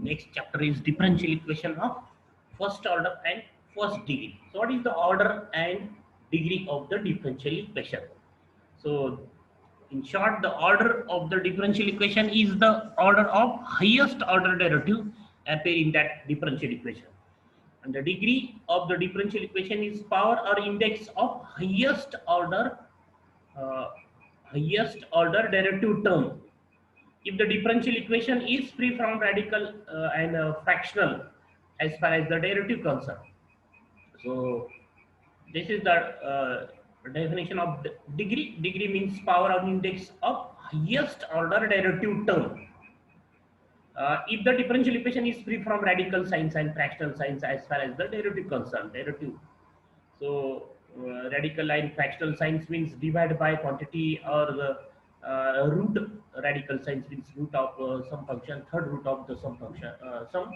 next chapter is differential equation of first order and first degree. So what is the order and degree of the differential equation? So in short, the order of the differential equation is the order of highest order derivative appear in that differential equation. And the degree of the differential equation is power or index of uh, highest order derivative term if the differential equation is free from radical and fractional as far as the derivative concerned. So this is the definition of the degree. Degree means power or index of highest order derivative term. If the differential equation is free from radical signs and fractional signs as far as the derivative concerned, derivative. So radical and fractional signs means divide by quantity or the root. Radical signs means root of some function, third root of the some function, some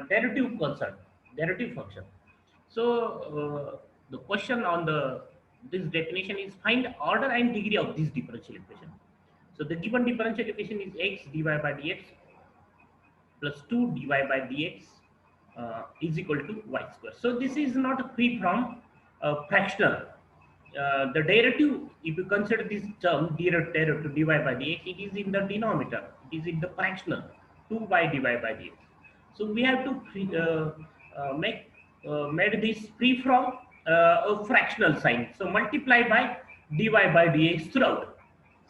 derivative concern, derivative function. So the question on the this definition is find order and degree of this differential equation. So the given differential equation is x dy by dx plus 2 dy by dx is equal to y square. So this is not free from fractional. The derivative, if you consider this term derivative dy by dx, it is in the denominator, it is in the fractional 2y dy by dx. So we have to made this free from a fractional sign. So multiply by dy by dx throughout.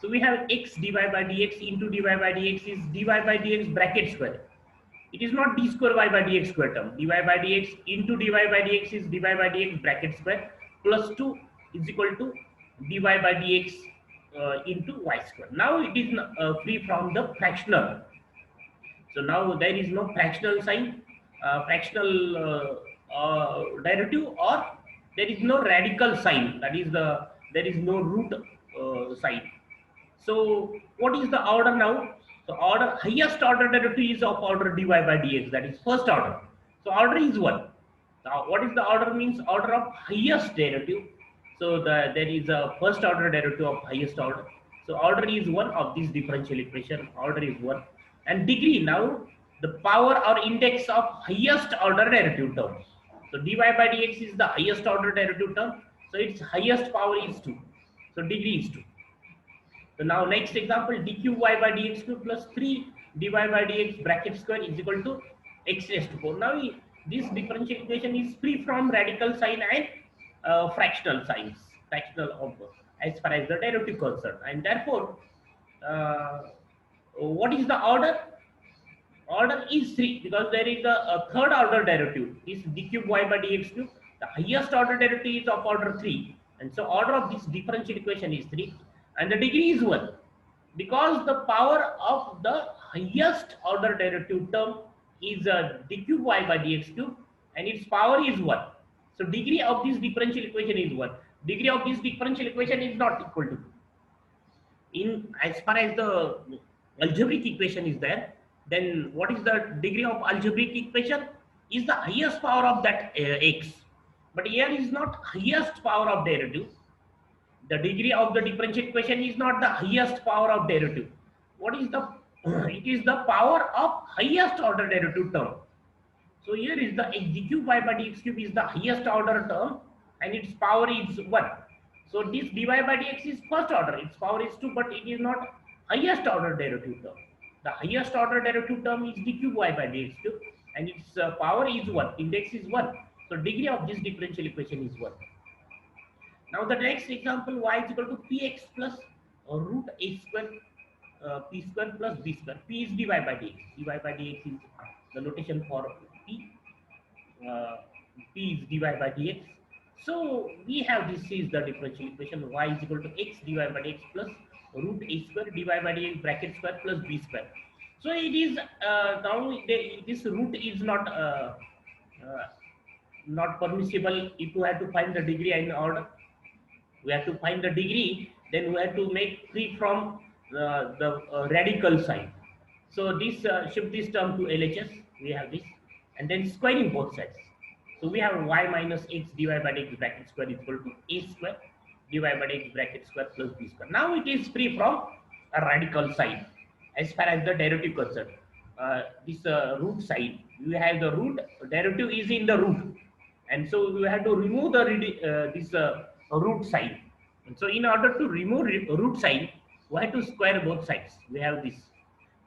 So we have x dy by dx into dy by dx is dy by dx bracket square. It is not d square y by dx square term. Dy by dx into dy by dx is dy by dx bracket square plus 2 is equal to dy by dx into y square. Now it is free from the fractional. So now there is no fractional sign, fractional derivative, or there is no radical sign. That is there is no root sign. So what is the order now? So order highest order derivative is of order dy by dx, that is first order. So order is 1. Now what is the order means? Order of highest derivative. So there is a first order derivative of highest order. So order is 1 of this differential equation. Order is 1. And degree, now the power or index of highest order derivative term. So dy by dx is the highest order derivative term. So its highest power is 2. So degree is 2. So now next example, dqy by dx cube plus 3 dy by dx bracket square is equal to x raised to 4. Now this differential equation is free from radical sign and fractional signs, fractional of as far as the derivative concerned, and therefore what is the order? Order is 3 because there is a third order derivative. This d cube y by dx cube, the highest order derivative is of order 3, and so order of this differential equation is 3, and the degree is 1 because the power of the highest order derivative term is d cube y by dx cube, and its power is 1. So degree of this differential equation is 1. Degree of this differential equation is not equal to 2. In as far as the algebraic equation is there, then what is the degree of algebraic equation? Is the highest power of that x. But here is not highest power of derivative. The degree of the differential equation is not the highest power of derivative. What is the it is the power of highest order derivative term. So here is the x d cube y by dx cube is the highest order term, and its power is 1. So this dy by dx is first order, its power is 2, but it is not highest order derivative term. The highest order derivative term is d cube y by dx cube, and its power is 1, index is 1. So degree of this differential equation is 1. Now the next example, y is equal to px plus root a square p square plus b square. P is dy by dx. Dy by dx is the notation for p. P is dy by dx. So we have this is the differential equation. Y is equal to x dy by dx plus root a square dy by dx bracket square plus b square. So it is now this root is not permissible if you have to find the degree and order. We have to find the degree, then we have to make free from the radical sign. So this shift this term to LHS, we have this, and then squaring both sides. So we have y minus x dy by dx bracket square is equal to a square dy by dx bracket square plus b square. Now it is free from a radical sign as far as the derivative concerned. this root side. You have the root derivative is in the root, and so you have to remove the this root side. And so in order to remove root side, we have to square both sides. We have this,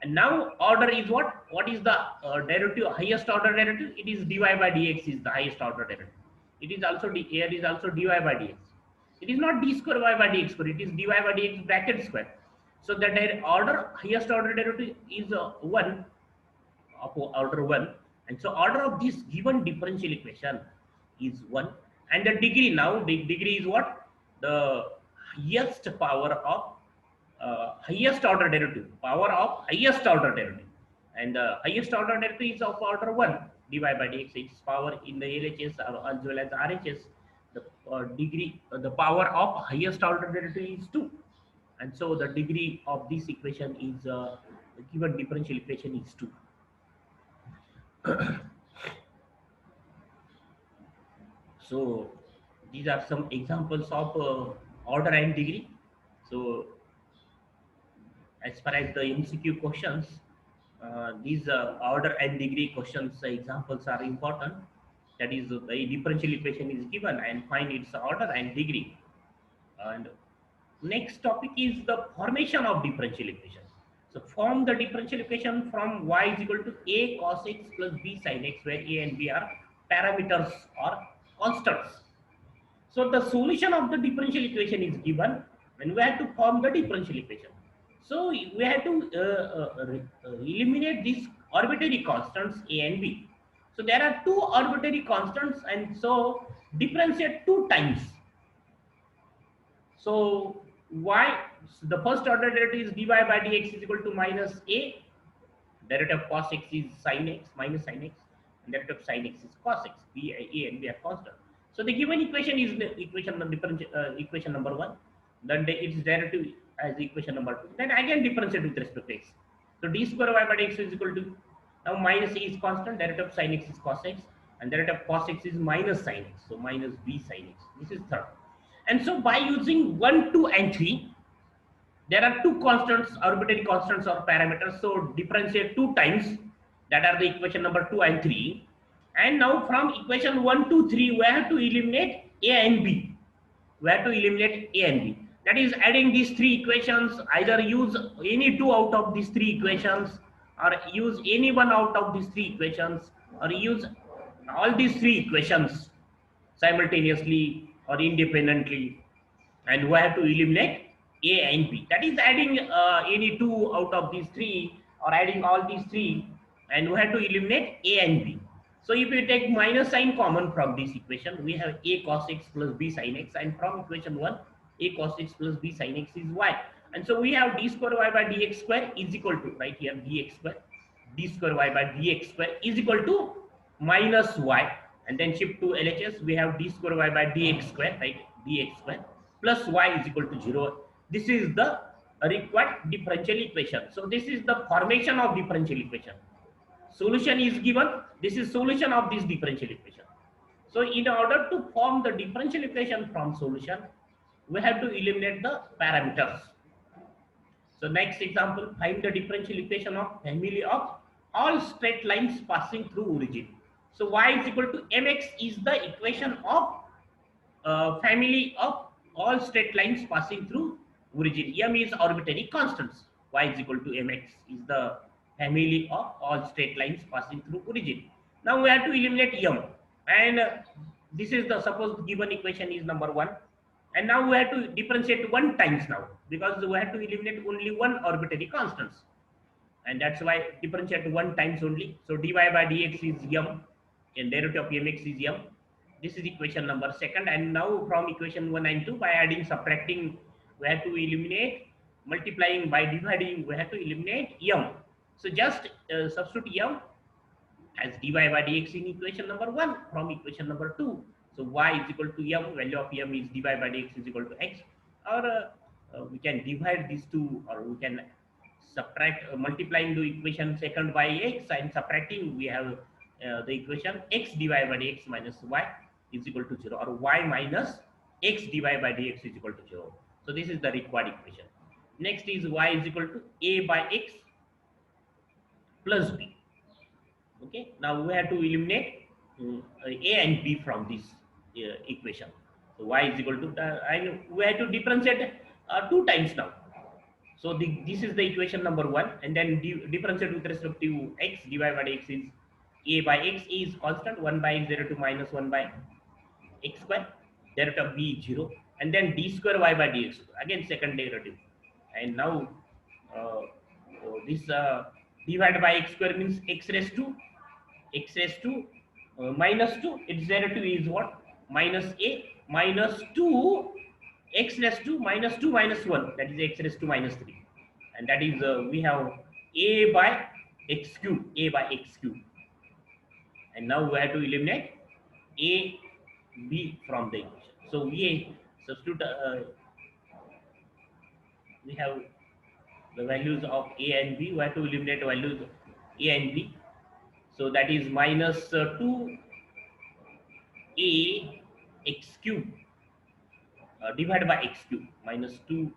and now order is what? What is the derivative? Highest order derivative? It is dy by dx is the highest order derivative. It is also here is also dy by dx. It is not d square y by dx square. It is dy by dx bracket square. So the order highest order derivative is 1 of order 1, and so order of this given differential equation is 1, and the degree, now the degree is what? The highest power of highest order derivative, power of highest order derivative, and the highest order derivative is of order 1 dy by dx. Its power in the LHS as well as RHS, the degree the power of highest order derivative is 2, and so the degree of this equation is the given differential equation is 2. So these are some examples of order and degree. So as far as the MCQ questions, these order and degree questions examples are important. That is, the differential equation is given and find its order and degree. And next topic is the formation of differential equation. So form the differential equation from y is equal to a cos x plus b sin x, where a and b are parameters or constants. So the solution of the differential equation is given when we have to form the differential equation. So we have to eliminate these arbitrary constants a and b. So there are two arbitrary constants, and so differentiate two times. So y, the first order derivative is dy by dx is equal to minus a, derivative of cos x is sin x minus sin x, and derivative of sin x is cos x. B, a and b are constant. So the given equation is the equation number 1. Then its derivative as equation number 2. Then again differentiate with respect to x. So d square y by dx is equal to, now minus a is constant, derivative of sin x is cos x, and derivative of cos x is minus sin x. So minus b sin x. This is third. And so by using 1, 2, and 3, there are two constants, arbitrary constants or parameters. So differentiate two times. That are the equation number 2 and 3. And now from equation 1, 2, 3, we have to eliminate a and b. We have to eliminate a and b. That is, adding these three equations, either use any two out of these three equations, or use any one out of these three equations, or use all these three equations simultaneously or independently, and we have to eliminate a and b. That is, adding any two out of these three, or adding all these three, and we have to eliminate a and b. So if you take minus sign common from this equation, we have a cos x plus b sin x, and from equation 1, a cos x plus b sin x is y. And so we have d square y by dx square is equal to, right here, dx square, d square y by dx square is equal to minus y. And then shift to LHS, we have d square y by dx square, right, dx square plus y is equal to 0. This is the required differential equation. So this is the formation of differential equation. Solution is given. This is solution of this differential equation. So in order to form the differential equation from solution, we have to eliminate the parameters. So next example, find the differential equation of family of all straight lines passing through origin. So y is equal to mx is the equation of family of all straight lines passing through origin. M is arbitrary constants. Y is equal to mx is the family of all straight lines passing through origin. Now we have to eliminate m, and this is the, suppose given equation is number 1, and now we have to differentiate 1 times now, because we have to eliminate only one arbitrary constants, and that's why differentiate 1 times only. So dy by dx is m, and derivative of mx is m. This is equation number 2, and now from equation 1 and 2, by adding, subtracting, we have to eliminate, multiplying by dividing, we have to eliminate m. So just substitute m as dy by dx in equation number 1 from equation number 2. So y is equal to m, value of m is dy by dx is equal to x, or we can divide these two, or we can subtract, multiplying the equation 2 by x and subtracting, we have the equation x dy by dx minus y is equal to 0, or y minus x dy by dx is equal to 0. So this is the required equation. Next is y is equal to a by x plus b. Okay, now we have to eliminate a and b from this equation. So y is equal to and we have to differentiate two times now. So this is the equation number 1, and then differentiate with respect to x. dy by x is a by x. A is constant, 1 by x 0 to minus 1 by x square. Derivative of b is 0, and then d square y by dx, again second derivative. And now this divided by x square means x raised to minus 2. Its derivative is what? Minus a minus 2 x raised to minus 2 minus 1, that is x raised to minus 3, and that is we have a by x cube, and now we have to eliminate a b from the equation. So we substitute we have the values of a and b. We have to eliminate values of a and b. So that is minus 2 a x cube divided by x cube, minus 2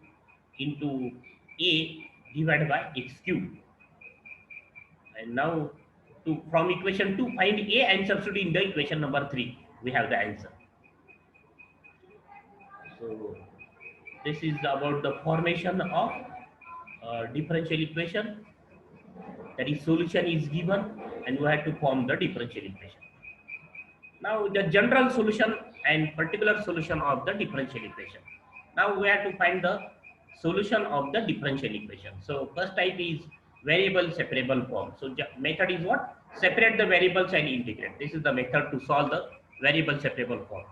into a divided by x cube. And now from equation 2 find a and substitute in the equation number 3. We have the answer. So this is about the formation of differential equation. That is, solution is given and we have to form the differential equation. Now the general solution and particular solution of the differential equation. Now we have to find the solution of the differential equation. So first type is variable separable form. So method is what? Separate the variables and integrate. This is the method to solve the variable separable form.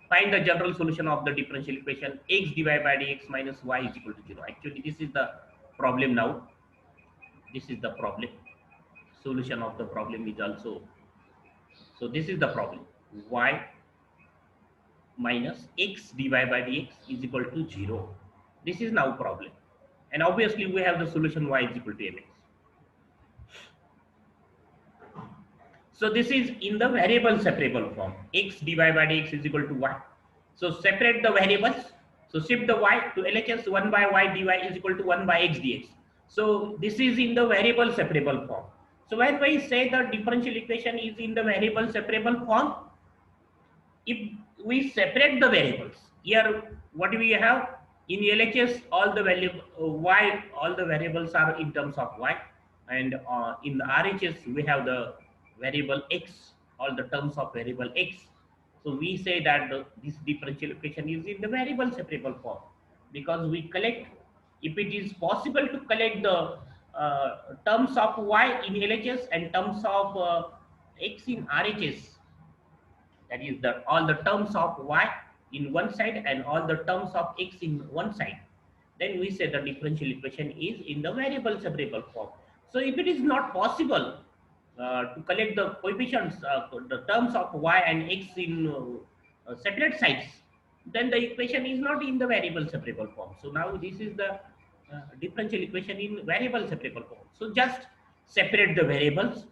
Find the general solution of the differential equation x divided by dx minus y is equal to 0. Actually, this is the problem now. This is the problem. Solution of the problem is also. So this is the problem. Y minus x divided by dx is equal to 0. This is now problem. And obviously we have the solution y is equal to mx. So this is in the variable separable form. X divided by dx is equal to y. So separate the variables. So shift the y to LHS. 1 by y dy is equal to 1 by x dx. So this is in the variable separable form. So when we say the differential equation is in the variable separable form, if we separate the variables, here what do we have? In LHS, all the value y, all the variables are in terms of y, and in the RHS we have the variable x, all the terms of variable x. So we say that this differential equation is in the variable separable form, because we collect, if it is possible to collect the terms of y in LHS and terms of x in RHS, that is all the terms of y in one side and all the terms of x in one side, then we say the differential equation is in the variable separable form. So if it is not possible to collect the coefficients, the terms of y and x in separate sides, then the equation is not in the variable separable form. So now this is the differential equation in variable separable form. So just separate the variables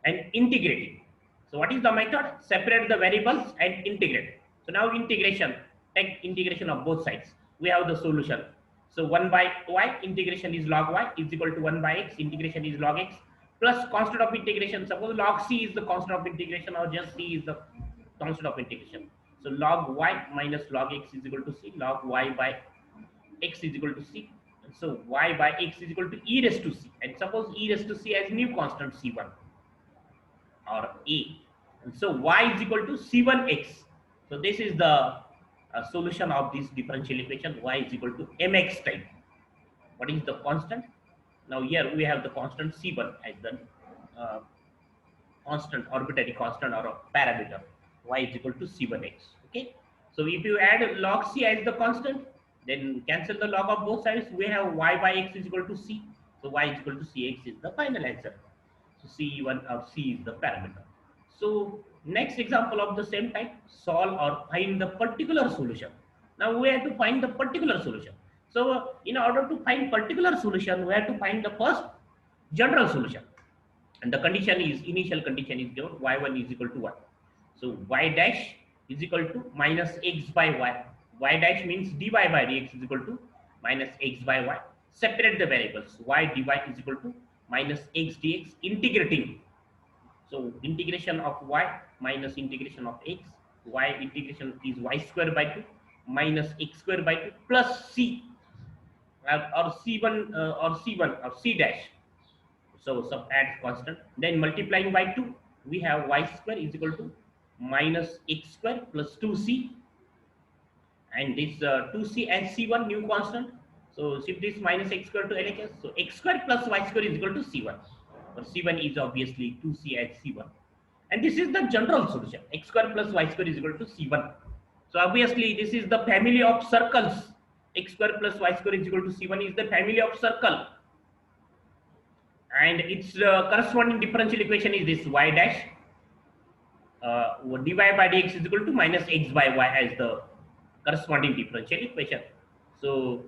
and integrate it. So what is the method? Separate the variables and integrate. So now integration, take integration of both sides. We have the solution. So 1 by y, integration is log y is equal to 1 by x, integration is log x, plus constant of integration. Suppose log c is the constant of integration, or just c is the constant of integration. So log y minus log x is equal to c, log y by x is equal to c. So y by x is equal to e raised to c, and suppose e raised to c as new constant c1 or a, and so y is equal to c1x. So this is the solution of this differential equation. Y is equal to mx type. What is the constant? Now here we have the constant c1 as the constant, arbitrary constant or a parameter. Y is equal to c1x. Okay. So if you add log c as the constant, then cancel the log of both sides. We have y by x is equal to c. So y is equal to cx is the final answer. So c1 or c is the parameter. So next example of the same type, solve or find the particular solution. Now we have to find the particular solution. So in order to find particular solution, we have to find the first general solution. And the condition is, initial condition is given, y1 is equal to 1. So y dash is equal to minus x by y. Y dash means dy by dx is equal to minus x by y. Separate the variables. Y dy is equal to minus x dx integrating. So integration of y minus integration of x, y integration is y square by 2 minus x square by 2 plus c or c1 or c1 or c dash. So sub add constant, then multiplying by 2, we have y square is equal to minus x square plus 2c, and this 2c and c1 new constant. So shift this minus x square to LHS. So x square plus y square is equal to c1. Or c1 is obviously 2c and c1. And this is the general solution. X square plus y square is equal to c1. So obviously this is the family of circles. X square plus y square is equal to c1 is the family of circle. And its corresponding differential equation is this y dash dy by dx is equal to minus x by y as the corresponding differential equation. So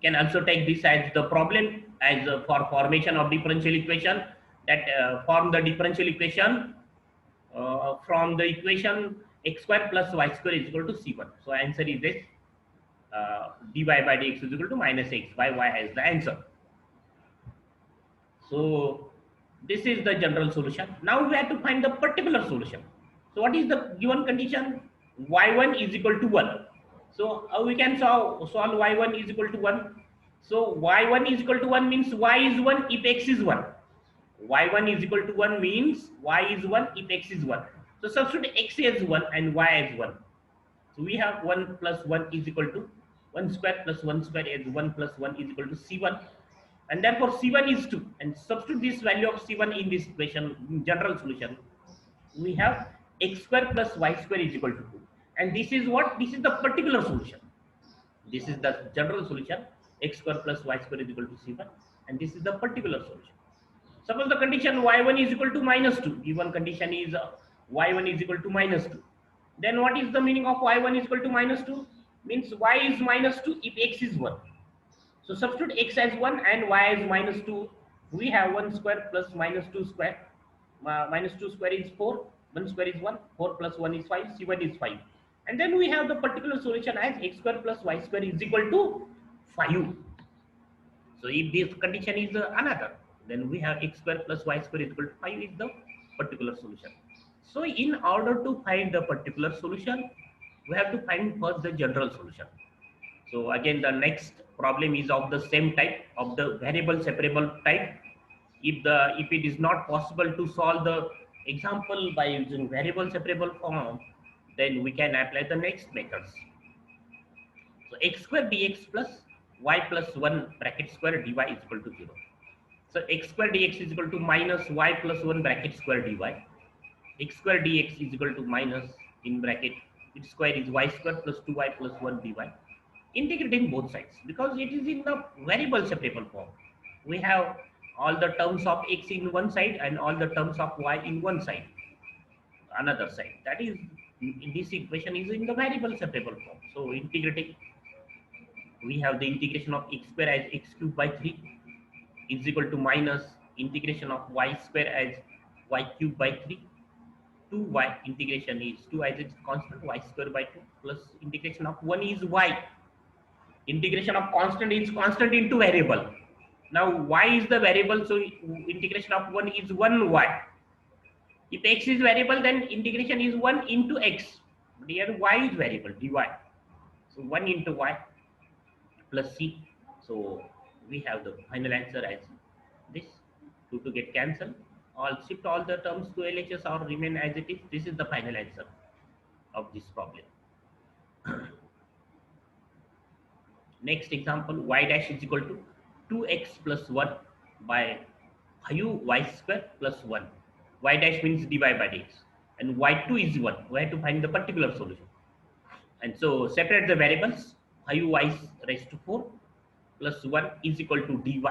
can also take this as the problem as for formation of differential equation, that form the differential equation from the equation x square plus y square is equal to c1. So answer is this dy by dx is equal to minus x by y as the answer. So this is the general solution. Now we have to find the particular solution. So what is the given condition? Y1 is equal to 1. So we can solve y1 is equal to 1. So y1 is equal to 1 means y is 1 if x is 1. Y1 is equal to 1 means y is 1 if x is 1. So substitute x as 1 and y as 1. So we have 1 plus 1 is equal to 1 square plus 1 square as 1 plus 1 is equal to c1. And therefore c1 is 2. And substitute this value of c1 in this equation, general solution. We have x square plus y square is equal to 2. And this is what? This is the particular solution. This is the general solution. X square plus y square is equal to c1. And this is the particular solution. Suppose the condition y1 is equal to minus 2. Given condition is y1 is equal to minus 2. Then what is the meaning of y1 is equal to minus 2? Means y is minus 2 if x is 1. So substitute x as 1 and y as minus 2. We have 1 square plus minus 2 square. Minus 2 square is 4. 1 square is 1. 4 plus 1 is 5. c1 is 5. And then we have the particular solution as x square plus y square is equal to 5. So if this condition is another, then we have x square plus y square is equal to 5 is the particular solution. So in order to find the particular solution, we have to find first the general solution. So again, the next problem is of the same type, of the variable separable type. If it is not possible to solve the example by using variable separable form, then we can apply the next methods. So x square dx plus y plus 1 bracket square dy is equal to 0. So x square dx is equal to minus y plus 1 bracket square dy. X square dx is equal to minus in bracket its square is y square plus 2y plus 1 dy. Integrating both sides because it is in the variable separable form. We have all the terms of x in one side and all the terms of y in one side, another side. That is, in this equation is in the variable separable form. So integrating, we have the integration of x square as x cubed by 3 is equal to minus integration of y square as y cubed by 3. 2y integration is 2 as its constant, y square by 2 plus integration of 1 is y. Integration of constant is constant into variable. Now y is the variable, so integration of 1 is 1y. If x is variable, then integration is 1 into x. But here y is variable, dy. So 1 into y plus c. So we have the final answer as this. 2 to get cancelled. All shift all the terms to LHS or remain as it is. This is the final answer of this problem. Next example, y dash is equal to 2x plus 1 by 5y square plus 1. Y dash means dy by dx. And y2 is 1. We have to find the particular solution. And so separate the variables. 5y raised to 4 plus 1 is equal to dy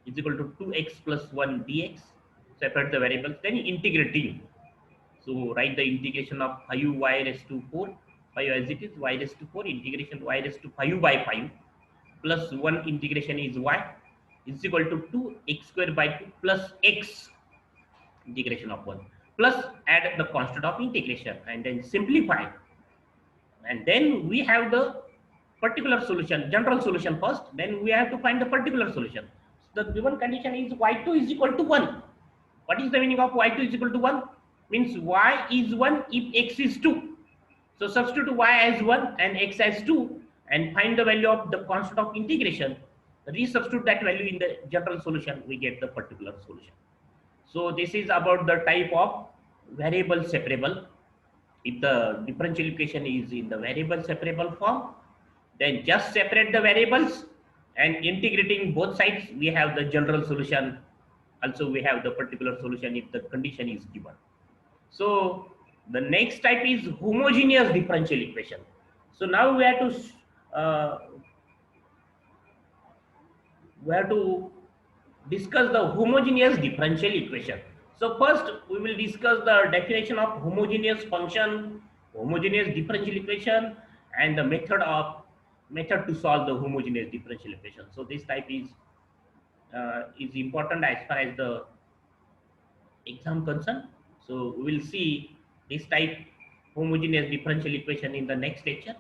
is equal to 2x plus 1 dx. Separate the variables. Then integrating. So write the integration of 5y raised to 4. 5 as it is, y raised to 4 integration y raised to 5 by 5 plus 1 integration is y is equal to 2x square by 2 plus x integration of 1 plus add the constant of integration and then simplify. And then we have the particular solution, general solution first, then we have to find the particular solution. the given condition is y2 is equal to 1. What is the meaning of y2 is equal to 1? Means y is 1 if x is 2. So substitute y as 1 and x as 2 and find the value of the constant of integration. Resubstitute that value in the general solution, we get the particular solution. So this is about the type of variable separable. If the differential equation is in the variable separable form, then just separate the variables and integrating both sides, we have the general solution. Also, we have the particular solution if the condition is given. So the next type is homogeneous differential equation. So now uh, we have to discuss the homogeneous differential equation. So first we will discuss the definition of homogeneous function, homogeneous differential equation, and the method to solve the homogeneous differential equation. So this type is important as far as the exam concern. So we will see this type homogeneous differential equation in the next lecture.